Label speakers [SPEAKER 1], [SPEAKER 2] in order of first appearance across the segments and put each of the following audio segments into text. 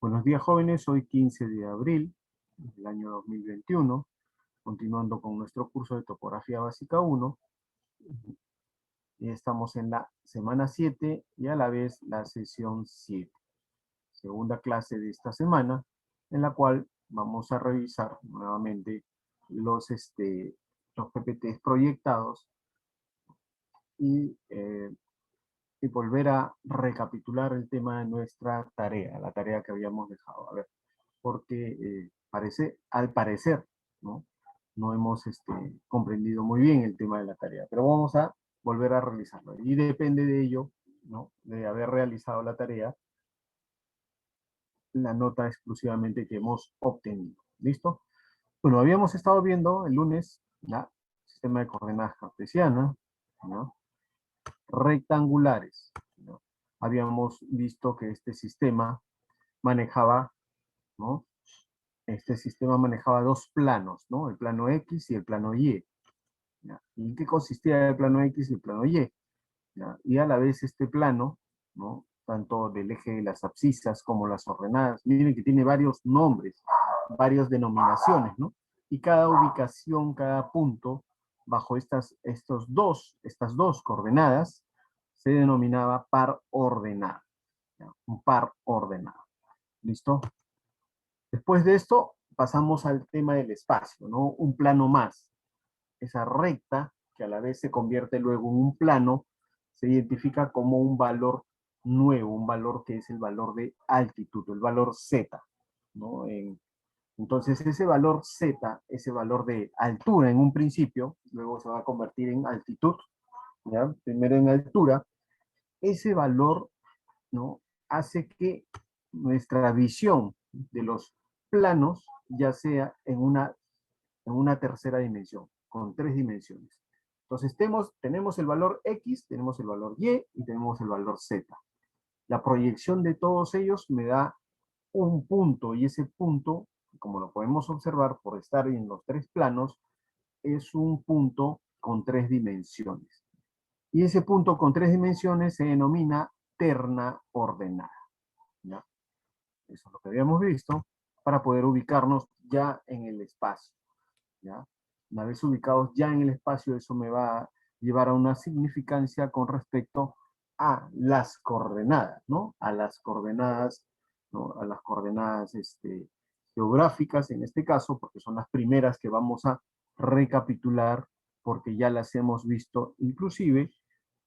[SPEAKER 1] Buenos días, jóvenes. Hoy 15 de abril del año 2021, continuando con nuestro curso de Topografía Básica 1. Y estamos en la semana 7 y a la vez la sesión 7. Segunda clase de esta semana, en la cual vamos a revisar nuevamente los PPTs proyectados y volver a recapitular el tema de nuestra tarea, la tarea que habíamos dejado. A ver, porque al parecer, ¿no? No hemos comprendido muy bien el tema de la tarea, pero vamos a volver a realizarlo. Y depende de ello, ¿no? De haber realizado la tarea, la nota exclusivamente que hemos obtenido. ¿Listo? Bueno, habíamos estado viendo el lunes, ¿ya? Sistema de coordenadas cartesianas, ¿no? Rectangulares, ¿no? Habíamos visto que este sistema manejaba, ¿no? Este sistema manejaba dos planos, ¿no? El plano X y el plano Y. ¿Ya? ¿Y en qué consistía el plano X y el plano Y? ¿Ya? Y a la vez este plano, ¿no? Tanto del eje de las abscisas como las ordenadas, miren que tiene varios nombres, varias denominaciones, ¿no? Y cada ubicación, cada punto, bajo estas dos coordenadas, se denominaba par ordenado. ¿Ya? Un par ordenado. ¿Listo? Después de esto, pasamos al tema del espacio, ¿no? Un plano más. Esa recta, que a la vez se convierte luego en un plano, se identifica como un valor nuevo, un valor que es el valor de altitud, el valor Z, ¿no? Entonces, ese valor Z, ese valor de altura en un principio, luego se va a convertir en altitud, ¿ya? Primero en altura, ese valor, ¿no? Hace que nuestra visión de los planos ya sea en una tercera dimensión, con 3 dimensiones. Entonces tenemos el valor X, tenemos el valor Y y tenemos el valor Z. La proyección de todos ellos me da un punto y ese punto, como lo podemos observar por estar en los 3 planos, es un punto con 3 dimensiones. Y ese punto con 3 dimensiones se denomina terna ordenada. ¿Ya? Eso es lo que habíamos visto para poder ubicarnos ya en el espacio. ¿Ya? Una vez ubicados ya en el espacio, eso me va a llevar a una significancia con respecto a las coordenadas, ¿no? A las coordenadas, ¿no? A las coordenadas geográficas, en este caso, porque son las primeras que vamos a recapitular, porque ya las hemos visto inclusive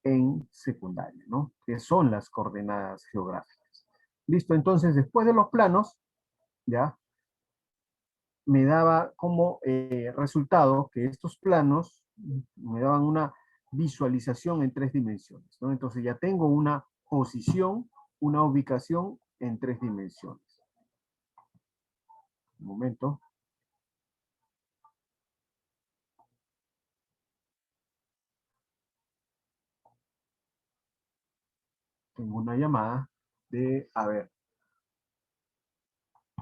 [SPEAKER 1] en secundaria, ¿no? Que son las coordenadas geográficas. Listo, entonces, después de los planos, ¿ya? Me daba como resultado que estos planos me daban una visualización en 3 dimensiones, ¿no? Entonces ya tengo una posición, una ubicación en 3 dimensiones. Un momento. Tengo una llamada de, a ver,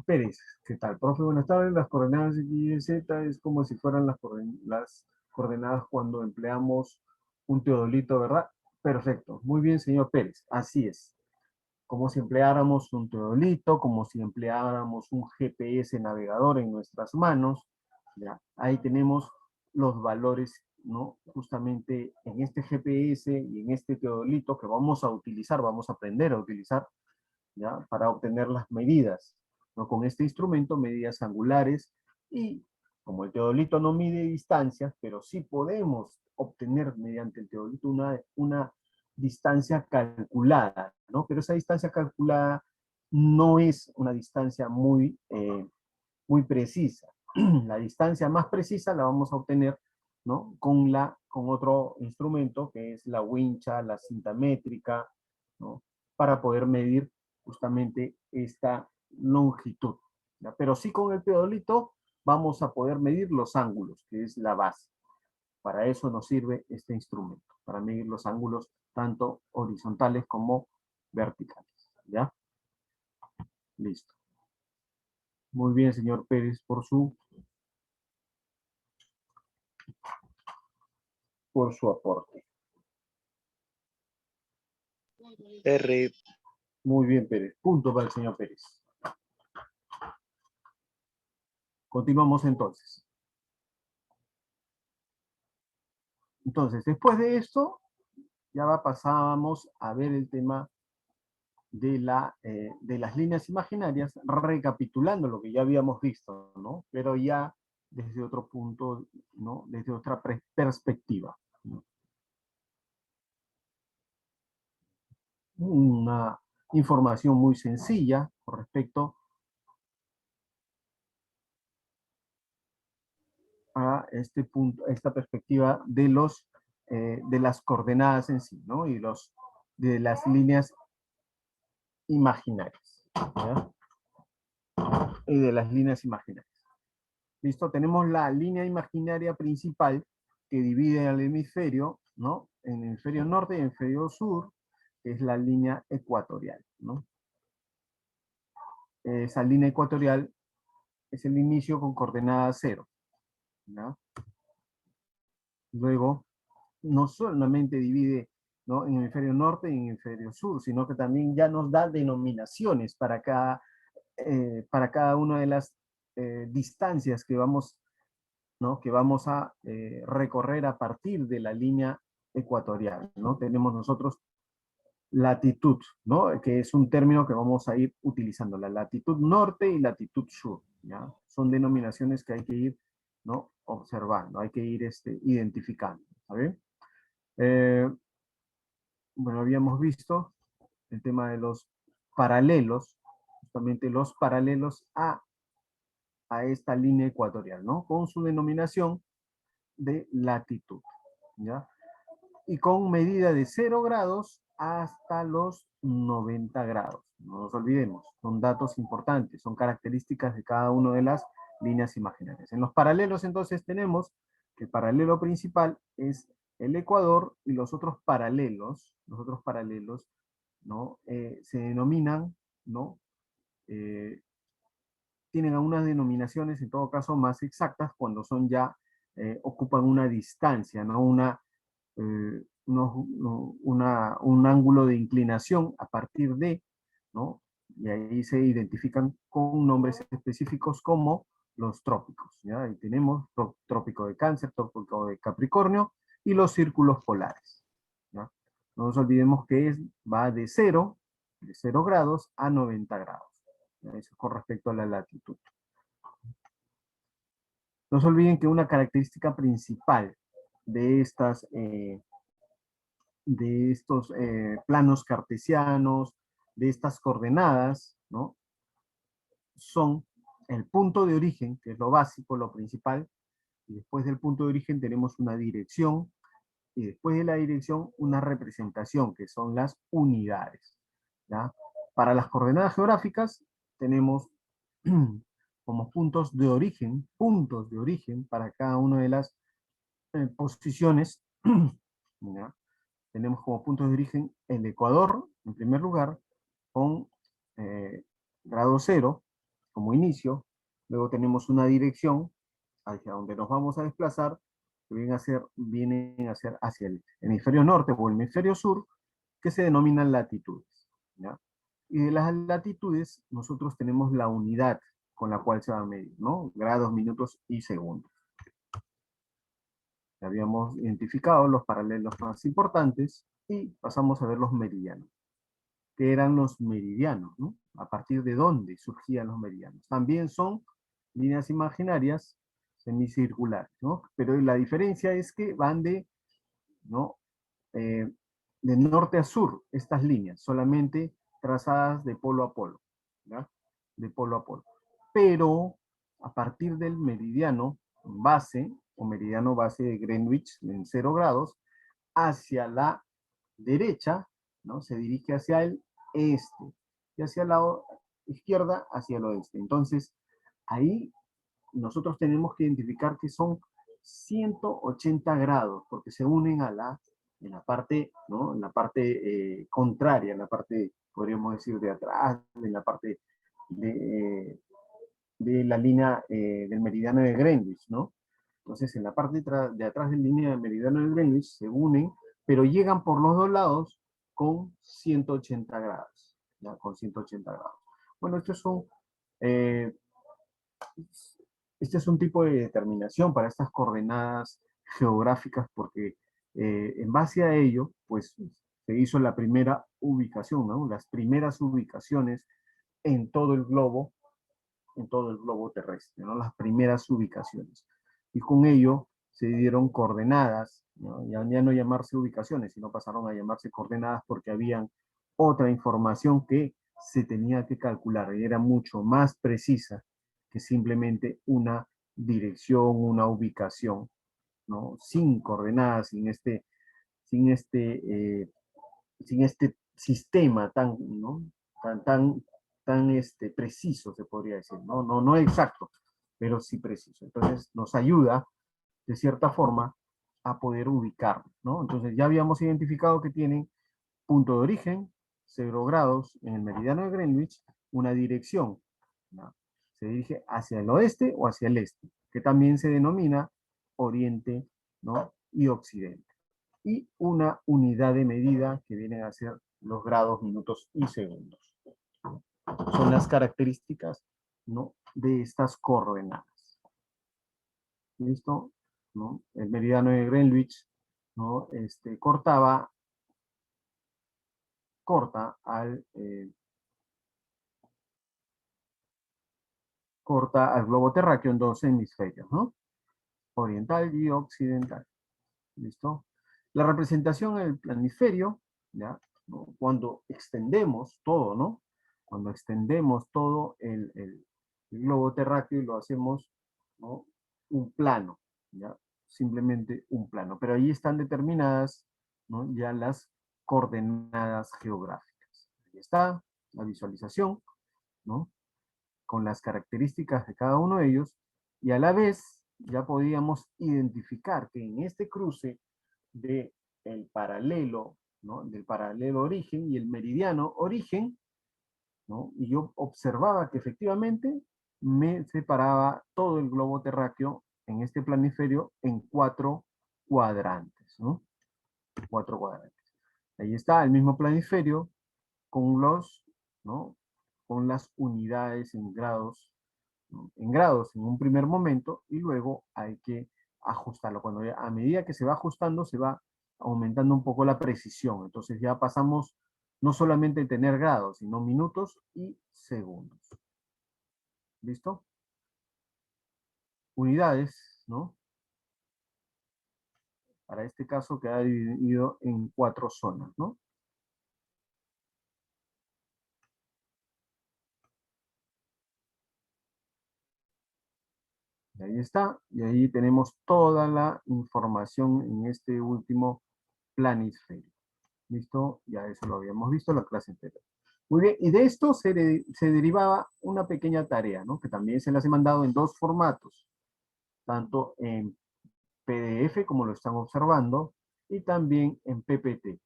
[SPEAKER 1] Pérez, ¿qué tal, profe? Buenas tardes. Las coordenadas X y Z es como si fueran las coordenadas cuando empleamos un teodolito, ¿verdad? Perfecto. Muy bien, señor Pérez. Así es. Como si empleáramos un teodolito, como si empleáramos un GPS navegador en nuestras manos. ¿Ya? Ahí tenemos los valores, ¿no? Justamente en este GPS y en este teodolito que vamos a utilizar, vamos a aprender a utilizar, ¿ya? Para obtener las medidas, ¿no? Con este instrumento, medidas angulares, y como el teodolito no mide distancias, pero sí podemos obtener mediante el teodolito una distancia calculada, ¿no? Pero esa distancia calculada no es una distancia muy precisa. La distancia más precisa la vamos a obtener, ¿no? Con otro instrumento que es la wincha, la cinta métrica, ¿no? Para poder medir justamente esta longitud, ¿ya? Pero sí con el teodolito vamos a poder medir los ángulos, que es la base. Para eso nos sirve este instrumento, para medir los ángulos tanto horizontales como verticales, ¿ya? Listo. Muy bien, señor Pérez, por su aporte.
[SPEAKER 2] R.
[SPEAKER 1] Muy bien, Pérez. Punto para el señor Pérez. Continuamos entonces. Entonces, después de esto, ya pasábamos a ver el tema de las líneas imaginarias, recapitulando lo que ya habíamos visto, ¿no? Pero ya desde otro punto, ¿no? Desde otra perspectiva, ¿no? Una información muy sencilla con respecto a este punto, a esta perspectiva de las coordenadas en sí, ¿no? De las líneas imaginarias, ¿ya? Y de las líneas imaginarias. ¿Listo? Tenemos la línea imaginaria principal que divide al hemisferio, ¿no? En el hemisferio norte y el hemisferio sur, que es la línea ecuatorial, ¿no? Esa línea ecuatorial es el inicio con coordenada 0, ¿no? Luego, no solamente divide, ¿no? En el hemisferio norte y en el hemisferio sur, sino que también ya nos da denominaciones para cada una de las distancias que vamos, ¿no? Que vamos a recorrer a partir de la línea ecuatorial, ¿no? Tenemos nosotros latitud, ¿no? Que es un término que vamos a ir utilizando, la latitud norte y latitud sur, ¿ya? Son denominaciones que hay que ir, ¿no? Observando, hay que ir identificando, ¿saben? Bueno, habíamos visto el tema de los paralelos, justamente los paralelos a esta línea ecuatorial, ¿no? Con su denominación de latitud, ¿ya? Y con medida de 0 grados hasta los 90 grados. No nos olvidemos, son datos importantes, son características de cada una de las líneas imaginarias. En los paralelos, entonces, tenemos que el paralelo principal es el ecuador y los otros paralelos, ¿no? Se denominan, ¿no? Tienen algunas denominaciones, en todo caso, más exactas cuando son ya, ocupan una distancia, ¿no? Un ángulo de inclinación a partir de, ¿no? Y ahí se identifican con nombres específicos como los trópicos, ¿ya? Ahí tenemos trópico de Cáncer, trópico de Capricornio y los círculos polares, ¿ya? No nos olvidemos que va de 0 grados a 90 grados. ¿Ya? Eso con respecto a la latitud. No se olviden que una característica principal de estos planos cartesianos, de estas coordenadas, ¿no? Son el punto de origen, que es lo básico, lo principal, y después del punto de origen tenemos una dirección, y después de la dirección una representación, que son las unidades, ¿ya? Para las coordenadas geográficas tenemos como puntos de origen para cada una de las posiciones, ¿ya? Tenemos como puntos de origen el Ecuador, en primer lugar, con grado 0 como inicio. Luego tenemos una dirección hacia donde nos vamos a desplazar, que vienen a ser hacia el hemisferio norte o el hemisferio sur, que se denominan latitudes, ¿ya? Y de las latitudes, nosotros tenemos la unidad con la cual se va a medir, ¿no? Grados, minutos y segundos. Ya habíamos identificado los paralelos más importantes y pasamos a ver los meridianos. ¿Qué eran los meridianos, ¿no? A partir de dónde surgían los meridianos. También son líneas imaginarias semicirculares, ¿no? Pero la diferencia es que van ¿no? Eh, de norte a sur, estas líneas, solamente trazadas de polo a polo, ¿ya? De polo a polo. Pero a partir del meridiano base, o meridiano base de Greenwich, en 0 grados, hacia la derecha, ¿no? Se dirige hacia el este, y hacia la izquierda, hacia el oeste. Entonces, ahí nosotros tenemos que identificar que son 180 grados, porque se unen en la parte, ¿no? En la parte contraria, en la parte, podríamos decir, de atrás, en la parte de, de la línea del meridiano de Greenwich, ¿no? Entonces, en la parte de atrás de la línea del meridiano de Greenwich se unen, pero llegan por los dos lados con 180 grados, ¿ya? Con 180 grados. Bueno, estos son eh, Este es un tipo de determinación para estas coordenadas geográficas porque en base a ello, pues se hizo la primera ubicación, ¿no? Las primeras ubicaciones en todo el globo terrestre, ¿no? Las primeras ubicaciones. Y con ello se dieron coordenadas, ¿no? Ya no llamarse ubicaciones, sino pasaron a llamarse coordenadas porque habían otra información que se tenía que calcular y era mucho más precisa que simplemente una dirección, una ubicación, ¿no? Sin coordenadas, sin este, eh, sin este sistema tan, ¿no? tan preciso, se podría decir, ¿no? No exacto, pero sí preciso. Entonces nos ayuda, de cierta forma, a poder ubicarlo, ¿no? Entonces ya habíamos identificado que tienen punto de origen, 0 grados en el meridiano de Greenwich, una dirección, ¿no? Se dirige hacia el oeste o hacia el este, que también se denomina oriente, ¿no? Y occidente. Y una unidad de medida que vienen a ser los grados, minutos y segundos. Son las características, ¿no? De estas coordenadas. ¿Listo? ¿No? El meridiano de Greenwich, ¿no? Corta al globo terráqueo en dos hemisferios, ¿no? Oriental y occidental. ¿Listo? La representación en el planiferio, ¿ya? ¿No? Cuando extendemos todo, ¿no? Cuando extendemos todo el globo terráqueo y lo hacemos, ¿no? Un plano, ¿ya? Simplemente un plano. Pero ahí están determinadas, ¿no? Ya las coordenadas geográficas. Ahí está la visualización, ¿no? Con las características de cada uno de ellos y a la vez ya podíamos identificar que en este cruce de el paralelo, ¿no? Del paralelo origen y el meridiano origen, ¿no? Y yo observaba que efectivamente me separaba todo el globo terráqueo en este planiferio en 4 cuadrantes, ¿no? 4 cuadrantes. Ahí está el mismo planiferio con los, ¿no? Con las unidades en grados, ¿no? En grados en un primer momento y luego hay que ajustarlo. A medida que se va ajustando, se va aumentando un poco la precisión. Entonces ya pasamos no solamente a tener grados, sino minutos y segundos. ¿Listo? Unidades, ¿no? Para este caso queda dividido en 4 zonas, ¿no? Y ahí está, y ahí tenemos toda la información en este último planisferio. ¿Listo? Ya eso lo habíamos visto en la clase anterior. Muy bien, y de esto se derivaba una pequeña tarea, ¿no? Que también se las he mandado en dos formatos, tanto en PDF, como lo están observando, y también en PPT.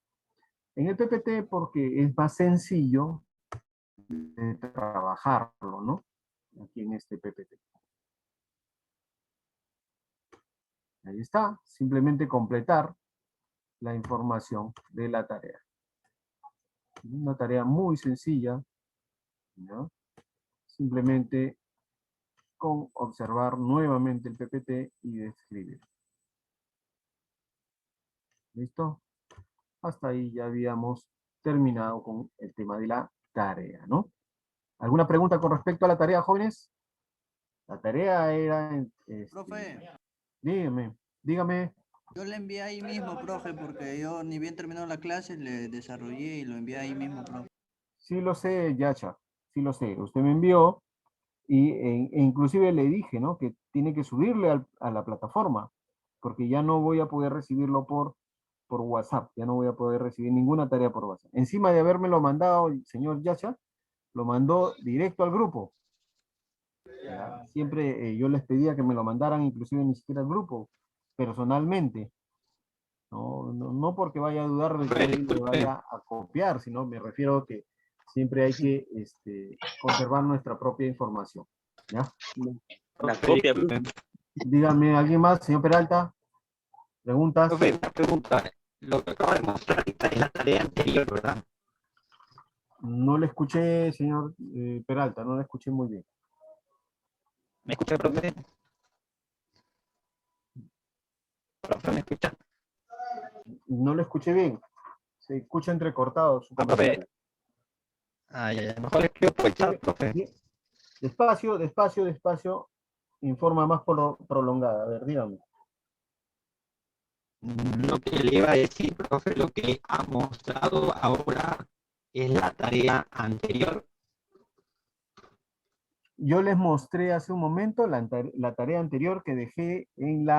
[SPEAKER 1] En el PPT porque es más sencillo de trabajarlo, ¿no? Aquí en este PPT. Ahí está, simplemente completar la información de la tarea. Una tarea muy sencilla, ¿no? Simplemente con observar nuevamente el PPT y describir. ¿Listo? Hasta ahí ya habíamos terminado con el tema de la tarea, ¿no? ¿Alguna pregunta con respecto a la tarea, jóvenes? La tarea era...
[SPEAKER 2] Profe,
[SPEAKER 1] dígame.
[SPEAKER 2] yo le envié ahí mismo, profe, porque yo ni bien terminó la clase, le desarrollé y lo envié ahí mismo, profe.
[SPEAKER 1] Sí lo sé, Yacha, sí lo sé. Usted me envió e inclusive le dije, ¿no? Que tiene que subirle a la plataforma, porque ya no voy a poder recibirlo por WhatsApp, ya no voy a poder recibir ninguna tarea por WhatsApp. Encima de habérmelo mandado el señor Yacha, lo mandó directo al grupo. ¿Ya? Siempre yo les pedía que me lo mandaran, inclusive ni siquiera al grupo, personalmente. No porque vaya a dudar de que él le vaya a copiar, sino me refiero a que siempre hay que conservar nuestra propia información. ¿Ya?
[SPEAKER 3] La copia,
[SPEAKER 1] Dígame, ¿alguien más, señor Peralta? ¿Preguntas?
[SPEAKER 3] profe, una pregunta. Lo que acabo de mostrar ahorita es la tarea anterior, ¿verdad?
[SPEAKER 1] No le escuché, señor Peralta, no le escuché muy bien.
[SPEAKER 3] ¿Me escucha, profe? Profe, ¿me escucha?
[SPEAKER 1] No lo escuché bien. Se escucha entrecortado su
[SPEAKER 3] Ah, profe.
[SPEAKER 1] comentario.
[SPEAKER 3] Ay, ay, ay, mejor le escribo por el chat, profe.
[SPEAKER 1] Bien. Despacio, despacio, despacio. Informa más prolongada. A ver, dígame.
[SPEAKER 3] Lo que le iba a decir, profe, lo que ha mostrado ahora es la tarea anterior.
[SPEAKER 1] Yo les mostré hace un momento la tarea anterior que dejé en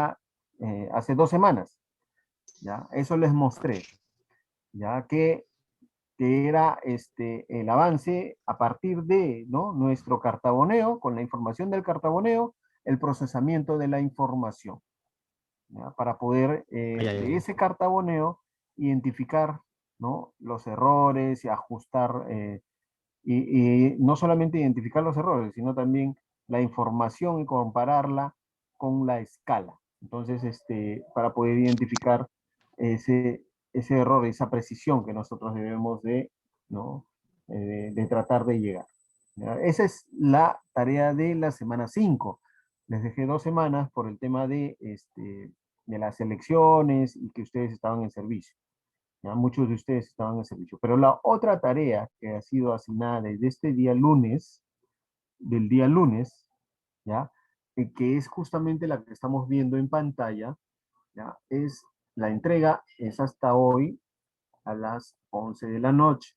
[SPEAKER 1] hace 2 semanas. ¿Ya? Eso les mostré. Ya que era el avance a partir de, ¿no?, nuestro cartaboneo, con la información del cartaboneo, el procesamiento de la información, ¿ya? Para poder
[SPEAKER 3] Ay, ay,
[SPEAKER 1] de
[SPEAKER 3] ay.
[SPEAKER 1] ese cartaboneo identificar, ¿no?, los errores y ajustar, y no solamente identificar los errores, sino también la información y compararla con la escala. Entonces, para poder identificar ese error, esa precisión que nosotros debemos de, ¿no?, de tratar de llegar. ¿Ya? Esa es la tarea de la semana 5. Les dejé 2 semanas por el tema de las elecciones y que ustedes estaban en servicio. ¿Ya? Muchos de ustedes estaban en servicio. Pero la otra tarea que ha sido asignada desde este día lunes, del día lunes, ¿ya? Que es justamente la que estamos viendo en pantalla, ¿ya? Es la entrega, es hasta hoy a las 11 de la noche.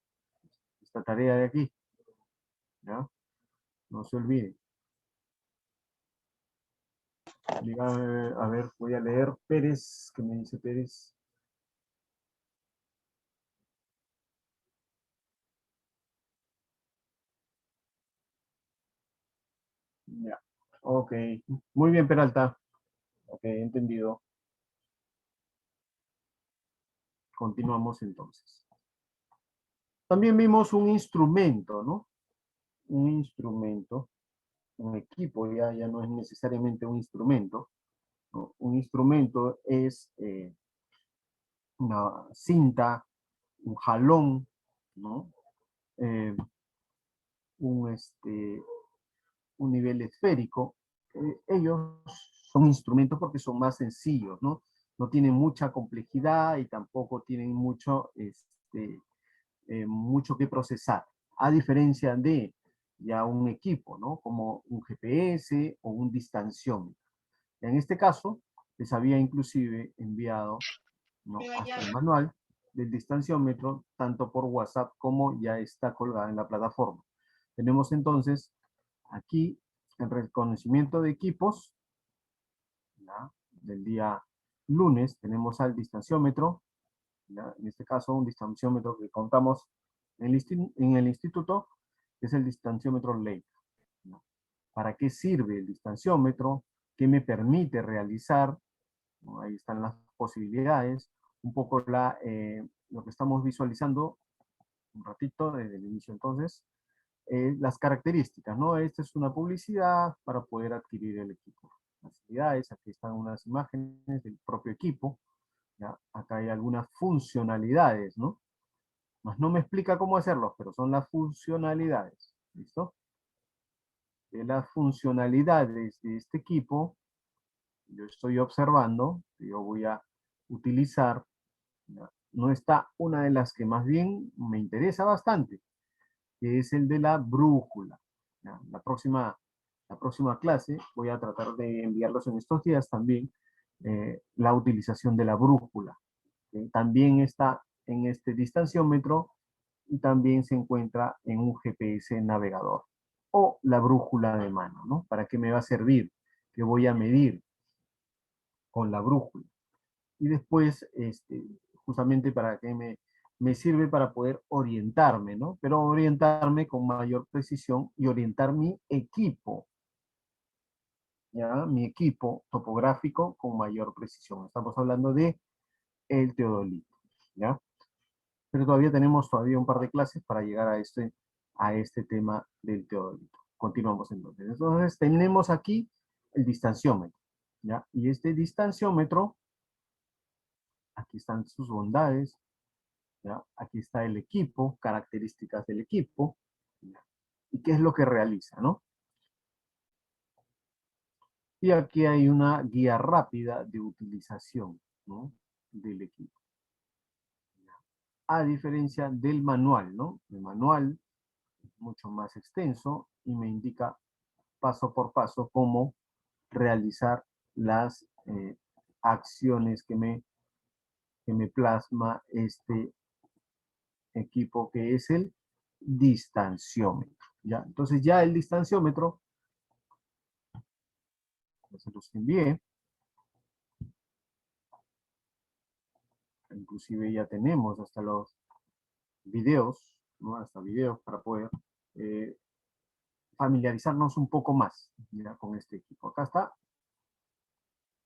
[SPEAKER 1] Esta tarea de aquí, ¿ya? No se olviden. Dígame, a ver, voy a leer Pérez, ¿qué me dice Pérez? Ya, ok. Muy bien, Peralta. Ok, entendido. Continuamos entonces. También vimos un instrumento, ¿no? Un instrumento, un equipo, ya no es necesariamente un instrumento, ¿no? Un instrumento es una cinta, un jalón, ¿no? Eh, un, este, un nivel esférico. Ellos son instrumentos porque son más sencillos, ¿no? No tienen mucha complejidad y tampoco tienen mucho que procesar, a diferencia de ya un equipo, ¿no? Como un GPS o un distanciómetro. En este caso, les había inclusive enviado, ¿no?, hasta el manual del distanciómetro, tanto por WhatsApp como ya está colgada en la plataforma. Tenemos entonces aquí el reconocimiento de equipos, ¿ya?, del día lunes. Tenemos al distanciómetro, ¿ya? En este caso un distanciómetro que contamos en el instituto, que es el distanciómetro Leica, ¿no? ¿Para qué sirve el distanciómetro? ¿Qué me permite realizar? ¿No? Ahí están las posibilidades, un poco lo que estamos visualizando un ratito desde el inicio entonces, las características, ¿no? Esta es una publicidad para poder adquirir el equipo. Las actividades, aquí están unas imágenes del propio equipo, ¿ya? Acá hay algunas funcionalidades, ¿no? Más no me explica cómo hacerlos, pero son las funcionalidades, ¿listo? De las funcionalidades de este equipo, yo estoy observando, que yo voy a utilizar, ¿ya? No está una de las que más bien me interesa bastante, que es el de la brújula, ¿ya? La próxima clase voy a tratar de enviarlos en estos días también, la utilización de la brújula. También está en este distanciómetro y también se encuentra en un GPS navegador o la brújula de mano, ¿no? ¿Para qué me va a servir? ¿Qué voy a medir con la brújula? Y después, justamente para que me sirve para poder orientarme, ¿no? Pero orientarme con mayor precisión y orientar mi equipo, ¿ya? Mi equipo topográfico con mayor precisión. Estamos hablando de el teodolito, ¿ya? Pero todavía un par de clases para llegar a este tema del teodolito. Continuamos entonces. Entonces tenemos aquí el distanciómetro, ¿ya? Y este distanciómetro, aquí están sus bondades, ¿ya? Aquí está el equipo, características del equipo, ¿ya? Y qué es lo que realiza, ¿no? Y aquí hay una guía rápida de utilización, ¿no?, del equipo. A diferencia del manual, ¿no? El manual es mucho más extenso y me indica paso por paso cómo realizar las acciones que me plasma este equipo, que es el distanciómetro, ¿ya? Entonces ya el distanciómetro, se los envié, inclusive ya tenemos hasta los videos, ¿no? Hasta videos para poder familiarizarnos un poco más, ¿ya?, con este equipo. Acá está,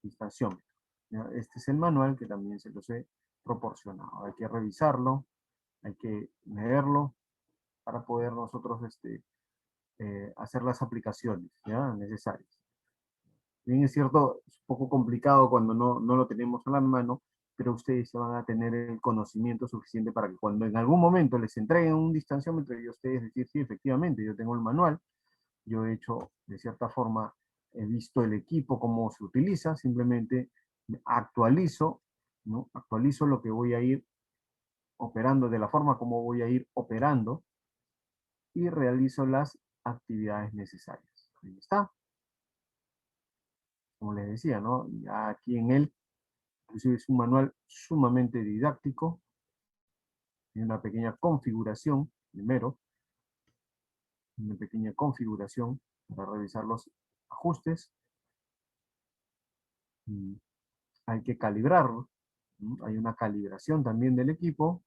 [SPEAKER 1] distanciómetro, ¿ya? Este es el manual que también se los he proporcionado. Hay que revisarlo, hay que leerlo para poder nosotros hacer las aplicaciones, ¿ya?, necesarias. Bien, es cierto, es un poco complicado cuando no lo tenemos a la mano, pero ustedes van a tener el conocimiento suficiente para que cuando en algún momento les entreguen un distanciómetro y ustedes decir, sí, efectivamente, yo tengo el manual, yo he hecho, de cierta forma, he visto el equipo, cómo se utiliza, simplemente actualizo, ¿no? Actualizo lo que voy a ir operando, de la forma como voy a ir operando, y realizo las actividades necesarias. Ahí está. Como les decía, ¿no? Ya aquí en él, inclusive es un manual sumamente didáctico, y una pequeña configuración, primero, una pequeña configuración para revisar los ajustes. Hay que calibrarlo, ¿no? Hay una calibración también del equipo,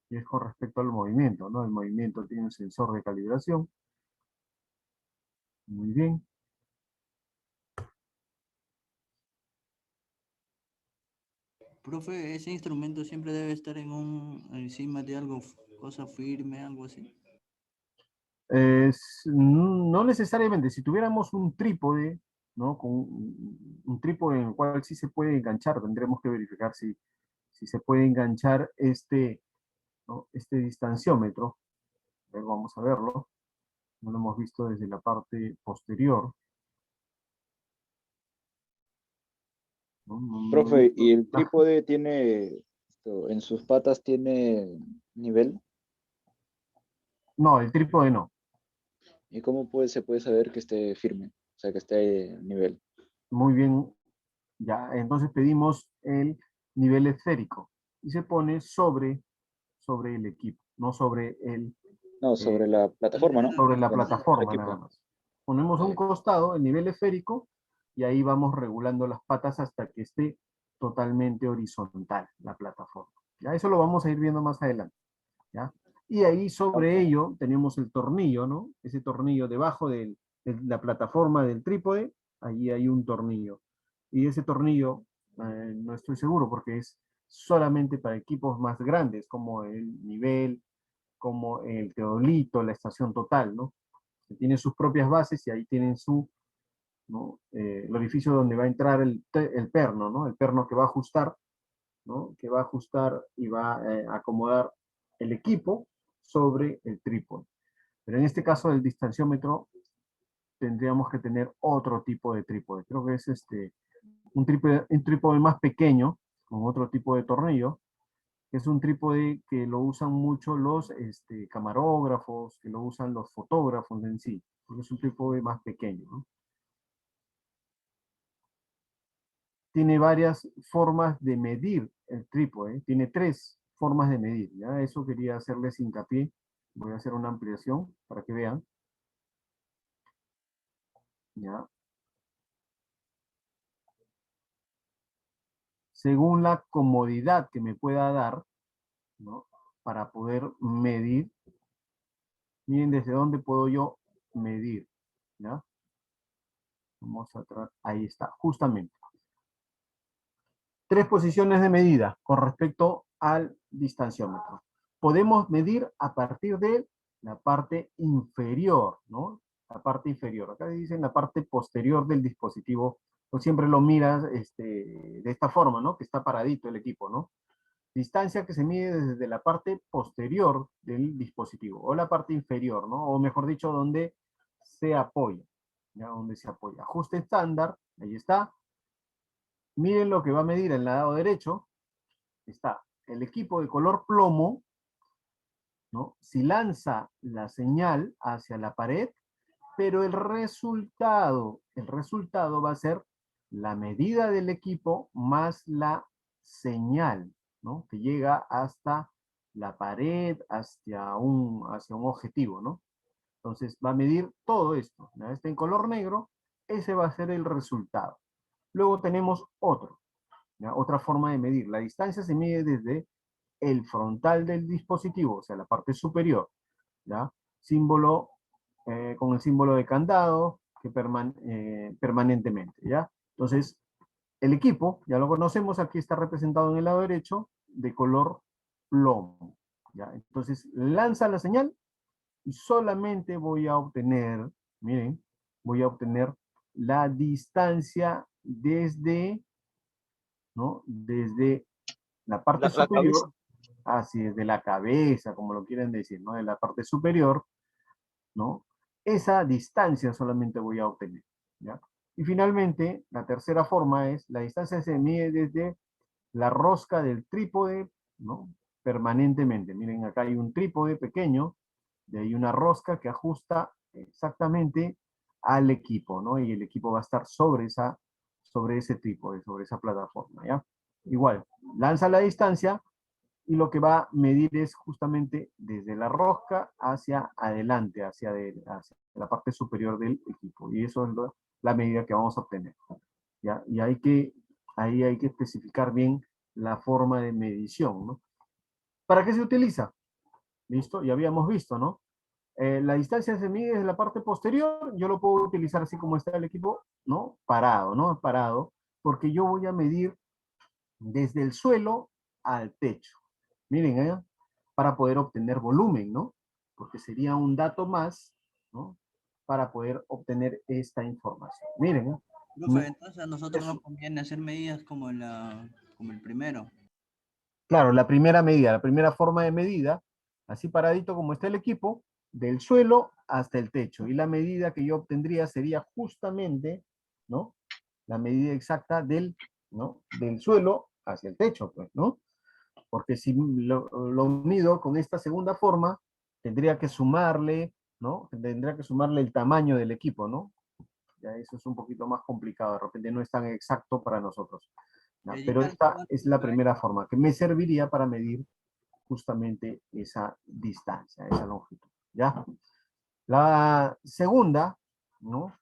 [SPEAKER 1] y es con respecto al movimiento, ¿no? El movimiento tiene un sensor de calibración. Muy bien.
[SPEAKER 2] Profe, ese instrumento siempre debe estar encima de algo, cosa firme, algo así.
[SPEAKER 1] No necesariamente. Si tuviéramos un trípode, ¿no?, con un trípode en el cual sí se puede enganchar, tendremos que verificar si se puede enganchar ¿no?, este distanciómetro. A ver, vamos a verlo. No lo hemos visto desde la parte posterior, ¿no? No he
[SPEAKER 4] Profe,
[SPEAKER 1] visto
[SPEAKER 4] ¿y el
[SPEAKER 1] la-
[SPEAKER 4] trípode tiene, en sus patas tiene nivel?
[SPEAKER 1] No, el trípode no.
[SPEAKER 4] ¿Y cómo se puede saber que esté firme? O sea, que esté a nivel.
[SPEAKER 1] Muy bien. Ya, entonces pedimos el nivel esférico y se pone sobre el equipo, no sobre
[SPEAKER 4] No,
[SPEAKER 1] eh,
[SPEAKER 4] sobre la plataforma, ¿no?
[SPEAKER 1] sobre la
[SPEAKER 4] Bueno, el
[SPEAKER 1] plataforma nada
[SPEAKER 4] equipo.
[SPEAKER 1] más. Ponemos a
[SPEAKER 4] Ah,
[SPEAKER 1] un
[SPEAKER 4] ya.
[SPEAKER 1] costado el nivel esférico y ahí vamos regulando las patas hasta que esté totalmente horizontal la plataforma. Ya, eso lo vamos a ir viendo más adelante, ¿ya? Y ahí sobre
[SPEAKER 4] Ok.
[SPEAKER 1] ello tenemos el tornillo, ¿no? Ese tornillo debajo de la plataforma del trípode, allí hay un tornillo. Y ese tornillo, no estoy seguro porque es solamente para equipos más grandes, como el nivel, como el teodolito, la estación total, ¿no? Que tiene sus propias bases y ahí tienen ¿no?, el orificio donde va a entrar el perno, ¿no? El perno que va a ajustar, ¿no?, que va a ajustar y va a acomodar el equipo sobre el trípode. Pero en este caso del distanciómetro tendríamos que tener otro tipo de trípode. Creo que es un trípode más pequeño, con otro tipo de tornillo, que es un trípode que lo usan mucho los camarógrafos, que lo usan los fotógrafos en sí, porque es un trípode más pequeño, ¿no? Tiene varias formas de medir el trípode, tiene 3 formas de medir, ¿ya? Eso quería hacerles hincapié. Voy a hacer una ampliación para que vean, ¿ya? Según la comodidad que me pueda dar, ¿no?, para poder medir. Miren desde dónde puedo yo medir, ¿ya? Vamos a tratar, ahí está, justamente. 3 posiciones de medida con respecto al distanciómetro. Podemos medir a partir de la parte inferior, ¿no? La parte inferior. Acá dicen la parte posterior del dispositivo. Pues siempre lo miras de esta forma, ¿no? Que está paradito el equipo, ¿no? Distancia que se mide desde la parte posterior del dispositivo, o la parte inferior, ¿no? O mejor dicho, donde se apoya. ya donde se apoya. Ajuste estándar, ahí está. Miren lo que va a medir en el lado derecho. Está el equipo de color plomo, ¿no? Si lanza la señal hacia la pared, pero el resultado va a ser la medida del equipo más la señal, ¿no? Que llega hasta la pared, hacia un objetivo, ¿no? Entonces va a medir todo esto. ¿No? Está en color negro, ese va a ser el resultado. Luego tenemos otro, ¿ya? Otra forma de medir. La distancia se mide desde el frontal del dispositivo, o sea, la parte superior, ¿ya? Símbolo, con el símbolo de candado que permanentemente, ¿ya? Entonces, el equipo, ya lo conocemos, aquí está representado en el lado derecho, de color plomo, ¿ya? Entonces, lanza la señal y solamente voy a obtener, miren, voy a obtener la distancia desde, ¿no? Desde la parte
[SPEAKER 4] La cabeza.
[SPEAKER 1] superior, así desde la cabeza, como lo quieren decir, ¿no? De la parte superior, ¿no? Esa distancia solamente voy a obtener, ¿ya? Y finalmente, la tercera forma es, la distancia se mide desde la rosca del trípode, ¿no? Permanentemente. Miren, acá hay un trípode pequeño, de ahí una rosca que ajusta exactamente al equipo, ¿no? Y el equipo va a estar sobre ese trípode, sobre esa plataforma, ¿ya? Igual, lanza la distancia y lo que va a medir es justamente desde la rosca hacia adelante, hacia la parte superior del equipo. Y eso es la medida que vamos a obtener, ¿ya? Y ahí hay que especificar bien la forma de medición, ¿no? ¿Para qué se utiliza? ¿Listo? Ya habíamos visto, ¿no? La distancia se mide desde la parte posterior, yo lo puedo utilizar así como está el equipo, ¿no? Parado, ¿no? Parado, porque yo voy a medir desde el suelo al techo. Miren, para poder obtener volumen, ¿no? Porque sería un dato más, ¿no? Para poder obtener esta información. Miren,
[SPEAKER 2] Profe, entonces a nosotros nos conviene hacer medidas como el primero.
[SPEAKER 1] claro, la primera medida, la primera forma de medida, así paradito como está el equipo, del suelo hasta el techo. Y la medida que yo obtendría sería justamente, ¿no? La medida exacta ¿no? Del suelo hacia el techo, pues, ¿no? Porque si lo mido con esta segunda forma, tendría que sumarle, ¿no? Tendría que sumarle el tamaño del equipo, ¿no? Ya eso es un poquito más complicado, de repente no es tan exacto para nosotros. ¿Ya?
[SPEAKER 2] ¿Y
[SPEAKER 1] Pero
[SPEAKER 2] distancia
[SPEAKER 1] esta
[SPEAKER 2] cuánto
[SPEAKER 1] es
[SPEAKER 2] se
[SPEAKER 1] la
[SPEAKER 2] puede?
[SPEAKER 1] primera forma, que me serviría para medir justamente esa distancia, esa longitud. ¿Ya? La segunda, ¿no?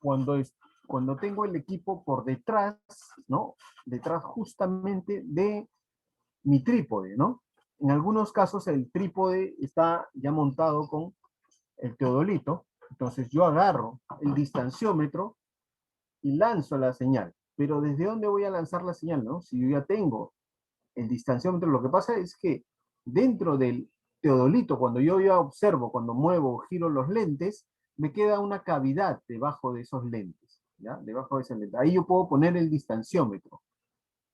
[SPEAKER 1] Cuando, cuando tengo el equipo por detrás, ¿no? Detrás justamente de mi trípode, ¿no? En algunos casos el trípode está ya montado con el teodolito, entonces yo agarro el distanciómetro y lanzo la señal. Pero ¿desde dónde voy a lanzar la señal, no? Si yo ya tengo el distanciómetro, lo que pasa es que dentro del teodolito, cuando yo ya observo, cuando muevo, giro los lentes, me queda una cavidad debajo de esos lentes, ¿ya? Debajo de ese lente. Ahí yo puedo poner el distanciómetro.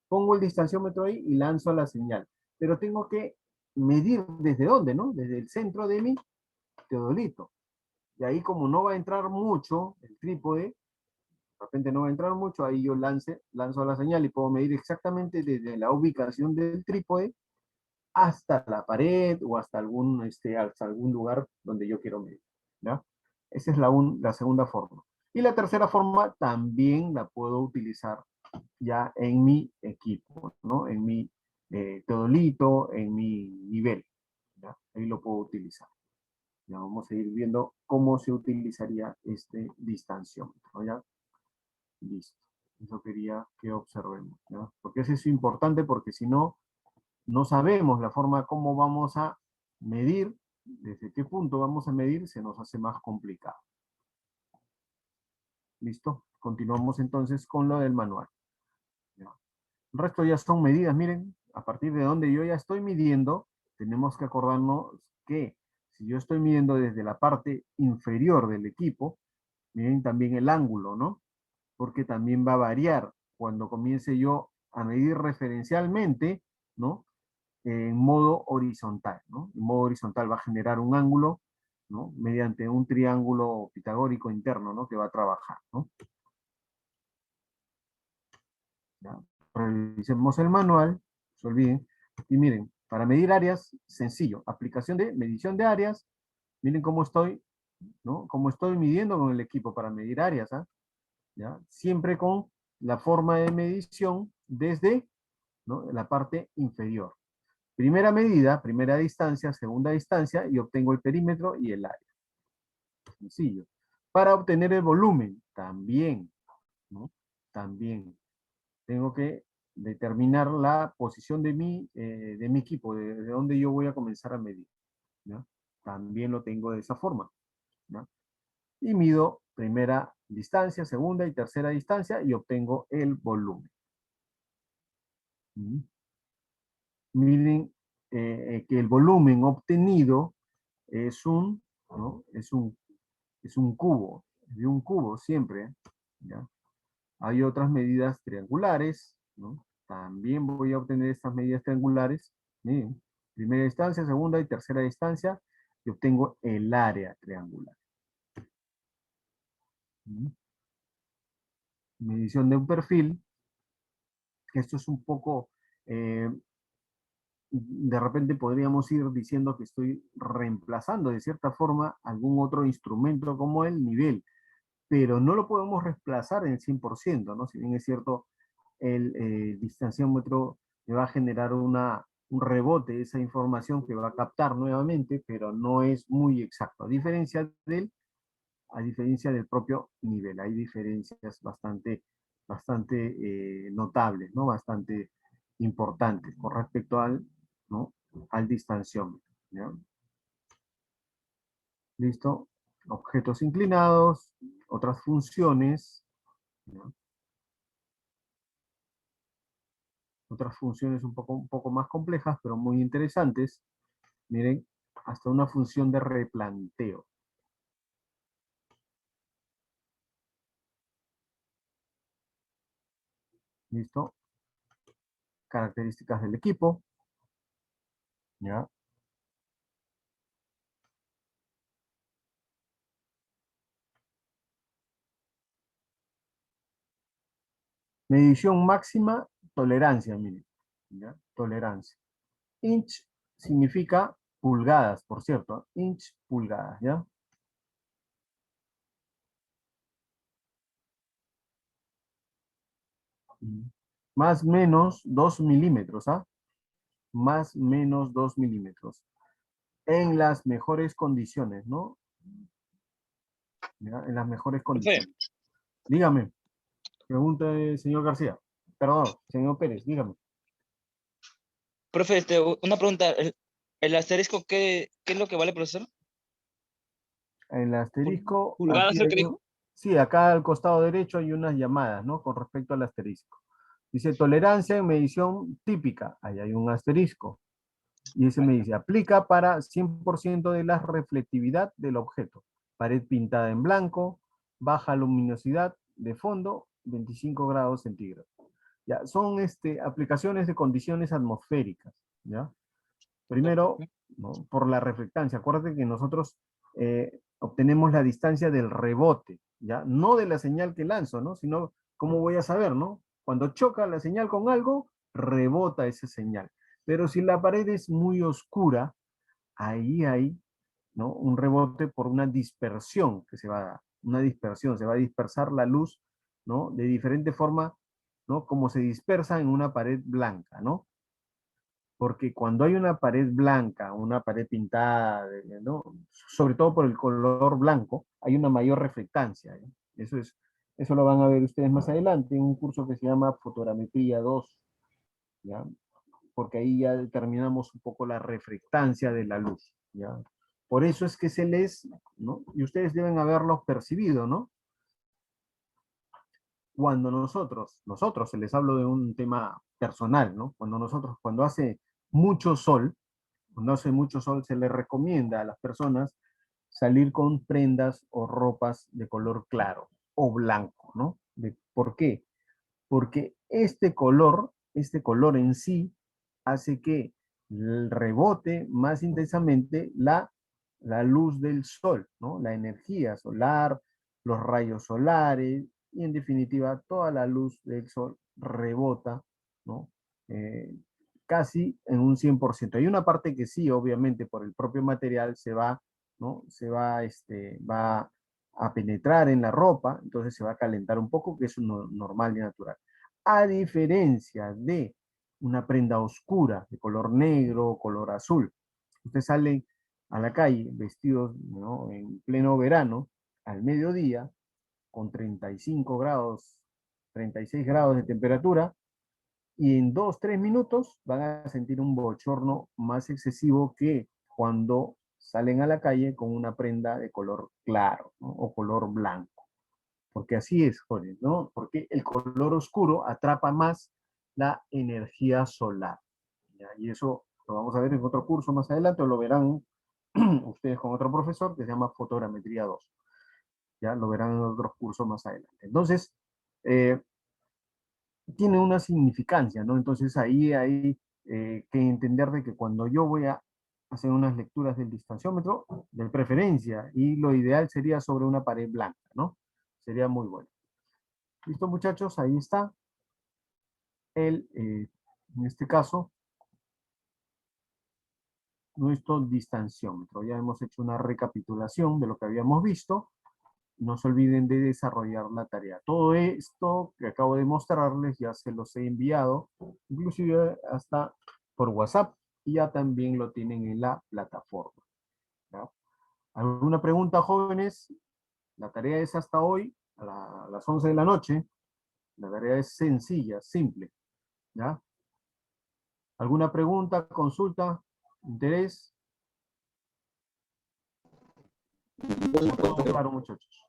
[SPEAKER 1] Pongo el distanciómetro ahí y lanzo la señal. Pero tengo que medir desde dónde, ¿no? Desde el centro de mi teodolito. Y ahí como no va a entrar mucho el trípode, de repente no va a entrar mucho, ahí yo lanzo la señal y puedo medir exactamente desde la ubicación del trípode hasta la pared o hasta algún lugar donde yo quiero medir, ¿ya? Esa es la segunda forma. Y la tercera forma también la puedo utilizar ya en mi equipo, ¿no? En mi teodolito, en mi nivel, ¿ya? Ahí lo puedo utilizar. Ya vamos a ir viendo cómo se utilizaría este distanciómetro, ¿ya? Listo. Eso quería que observemos, ¿ya? Porque eso es importante porque si no, no sabemos la forma como vamos a medir, desde qué punto vamos a medir, se nos hace más complicado. ¿Listo? Continuamos entonces con lo del manual. ¿Ya? El resto ya son medidas, miren, a partir de donde yo ya estoy midiendo, tenemos que acordarnos que si yo estoy midiendo desde la parte inferior del equipo, miren también el ángulo, ¿no? Porque también va a variar cuando comience yo a medir referencialmente, ¿no? En modo horizontal, ¿no? En modo horizontal va a generar un ángulo ¿no? Mediante un triángulo pitagórico interno, ¿no? Que va a trabajar, ¿no? ¿Ya? Revisemos el manual, no se olviden. Y miren, para medir áreas, sencillo. Aplicación de medición de áreas. Miren cómo estoy, ¿no? Cómo estoy midiendo con el equipo para medir áreas, ¿ah? ¿Ya? Siempre con la forma de medición desde, ¿no? La parte inferior. Primera medida, primera distancia, segunda distancia, y obtengo el perímetro y el área. Sencillo. Para obtener el volumen, también, ¿no? También tengo que determinar la posición de mi equipo, de dónde yo voy a comenzar a medir, ¿no? También lo tengo de esa forma, ¿no? Y mido primera distancia, segunda y tercera distancia y obtengo el volumen. ¿Mm? Miren que el volumen obtenido es un, ¿no? Es un cubo, de un cubo siempre, ¿ya? Hay otras medidas triangulares, ¿no? También voy a obtener estas medidas triangulares. Miren, primera distancia, segunda y tercera distancia, y obtengo el área triangular. ¿Mm? Medición de un perfil. Esto es un poco, de repente podríamos ir diciendo que estoy reemplazando de cierta forma algún otro instrumento como el nivel, pero no lo podemos reemplazar en 100%, ¿no? Si bien es cierto, el distanciómetro me va a generar un rebote de esa información que va a captar nuevamente, pero no es muy exacto. A diferencia del propio nivel, hay diferencias bastante notables, ¿no? Bastante importantes con respecto ¿no? Al distanciómetro, ¿ya? ¿Listo? Objetos inclinados, otras funciones, ¿ya? Otras funciones un poco más complejas, pero muy interesantes. Miren, hasta una función de replanteo. ¿Listo? Características del equipo. ¿Ya? Medición máxima, tolerancia, miren. ¿Ya? Tolerancia. Inch significa pulgadas, por cierto. Inch, pulgadas, ¿ya? Más menos 2 milímetros, ¿ah? Más menos 2 milímetros. En las mejores condiciones, ¿no? ¿Ya? En las mejores
[SPEAKER 5] Profe,
[SPEAKER 1] condiciones. Dígame, pregunta el señor García. Perdón, señor Pérez, dígame.
[SPEAKER 5] profe, una pregunta. ¿El asterisco qué es lo que vale, profesor?
[SPEAKER 1] El asterisco,
[SPEAKER 5] ¿Pulgadas creo que dijo?
[SPEAKER 1] sí, acá al costado derecho hay unas llamadas, ¿no? Con respecto al asterisco. Dice tolerancia en medición típica. Ahí hay un asterisco. Y ese me dice, aplica para 100% de la reflectividad del objeto. Pared pintada en blanco, baja luminosidad de fondo, 25 grados centígrados. Ya, son aplicaciones de condiciones atmosféricas, ¿ya? Primero, ¿no? Por la reflectancia. Acuérdate que nosotros obtenemos la distancia del rebote, ¿ya? No de la señal que lanzo, ¿no? Sino, ¿cómo voy a saber, no? Cuando choca la señal con algo, rebota esa señal. Pero si la pared es muy oscura, ahí hay, ¿no? Un rebote por una dispersión que se va a dar. Una dispersión, se va a dispersar la luz, ¿no? De diferente forma, ¿no? Como se dispersa en una pared blanca, ¿no? Porque cuando hay una pared blanca, una pared pintada, ¿no? Sobre todo por el color blanco, hay una mayor reflectancia, ¿eh? Eso lo van a ver ustedes más adelante en un curso que se llama Fotogrametría 2, ¿ya? Porque ahí ya determinamos un poco la reflectancia de la luz, ¿ya? Por eso es que ¿no? Y ustedes deben haberlo percibido, ¿no? Cuando nosotros, se les hablo de un tema personal, ¿no? Cuando hace mucho sol, cuando hace mucho sol, se les recomienda a las personas salir con prendas o ropas de color claro o blanco, ¿no? ¿Por qué? Porque este color en sí, hace que rebote más intensamente la la luz del sol, ¿no? La energía solar, los rayos solares, y en definitiva, toda la luz del sol rebota, ¿no? Casi en un 100%. Hay una parte que sí, obviamente, por el propio material se va, ¿no? Va a penetrar en la ropa, entonces se va a calentar un poco, que es normal y natural. A diferencia de una prenda oscura, de color negro o color azul. Ustedes salen a la calle vestidos, ¿no? En pleno verano, al mediodía, con 35 grados, 36 grados de temperatura, y en 2, 3 minutos van a sentir un bochorno más excesivo que cuando salen a la calle con una prenda de color claro, ¿no? O color blanco. Porque así es, jóvenes, ¿no? Porque el color oscuro atrapa más la energía solar. ¿Ya? Y eso lo vamos a ver en otro curso más adelante, o lo verán ustedes con otro profesor que se llama fotogrametría 2. Ya lo verán en otros cursos más adelante. Entonces, tiene una significancia, ¿no? Entonces ahí hay que entender de que cuando yo voy a hacer unas lecturas del distanciómetro, de preferencia, y lo ideal sería sobre una pared blanca, ¿no? Sería muy bueno. ¿Listo, muchachos? Ahí está. En este caso, nuestro distanciómetro. Ya hemos hecho una recapitulación de lo que habíamos visto. No se olviden de desarrollar la tarea. Todo esto que acabo de mostrarles ya se los he enviado, inclusive hasta por WhatsApp, y ya también lo tienen en la plataforma. ¿Ya? ¿Alguna pregunta, jóvenes? La tarea es hasta hoy, a las 11 de la noche. La tarea es sencilla, simple. ¿Ya? ¿Alguna pregunta, consulta, interés? Todo claro, muchachos.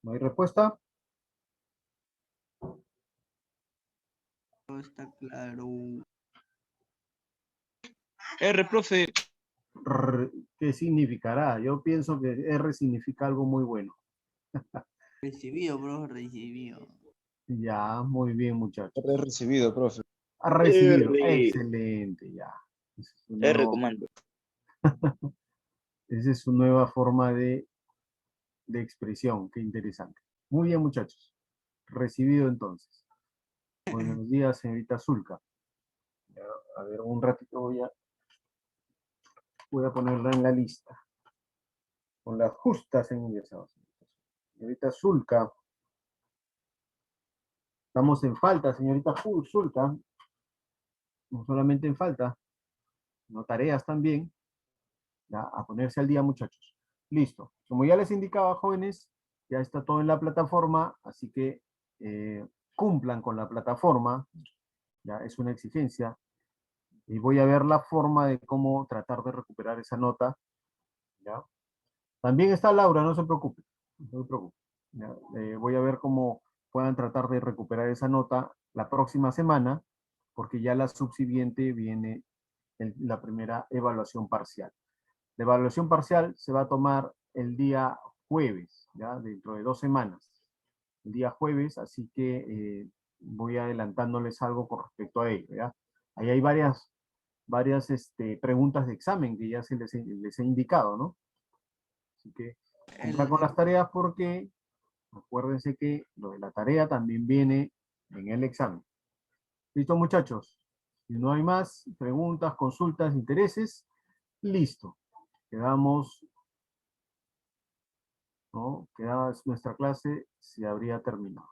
[SPEAKER 1] ¿No hay respuesta?
[SPEAKER 2] Todo está claro.
[SPEAKER 5] Profe,
[SPEAKER 1] ¿Qué significará? Yo pienso que R significa algo muy bueno.
[SPEAKER 2] Recibido, bro, recibido.
[SPEAKER 1] Ya, muy bien, muchachos.
[SPEAKER 4] He recibido, profe.
[SPEAKER 1] Ha recibido.
[SPEAKER 5] R.
[SPEAKER 1] Excelente, ya. Ese es
[SPEAKER 5] R comando.
[SPEAKER 1] esa es su nueva forma de expresión. Qué interesante. Muy bien, muchachos. Recibido entonces. Buenos días, señorita Zulka. Ya, a ver, un ratito voy a ponerla en la lista. Con las justas ingresadas. Señorita Zulka. Estamos en falta, señorita Zulka. No solamente en falta, no tareas también. Ya, a ponerse al día, muchachos. Listo. Como ya les indicaba, jóvenes, ya está todo en la plataforma, así que cumplan con la plataforma. Ya es una exigencia. Y voy a ver la forma de cómo tratar de recuperar esa nota. ¿Ya? También está Laura, no se preocupe. No se preocupe. ¿Ya? Voy a ver cómo puedan tratar de recuperar esa nota la próxima semana, porque ya la subsiguiente viene la primera evaluación parcial. La evaluación parcial se va a tomar el día jueves, ¿ya? Dentro de 2 semanas. El día jueves, así que voy adelantándoles algo con respecto a ello, ¿ya? Ahí hay varias preguntas de examen que ya les he indicado, ¿no? Así que cumplan con las tareas porque acuérdense que lo de la tarea también viene en el examen. ¿Listo, muchachos? Si no hay más preguntas, consultas, intereses, listo. Quedamos, ¿no? Queda nuestra clase, se habría terminado.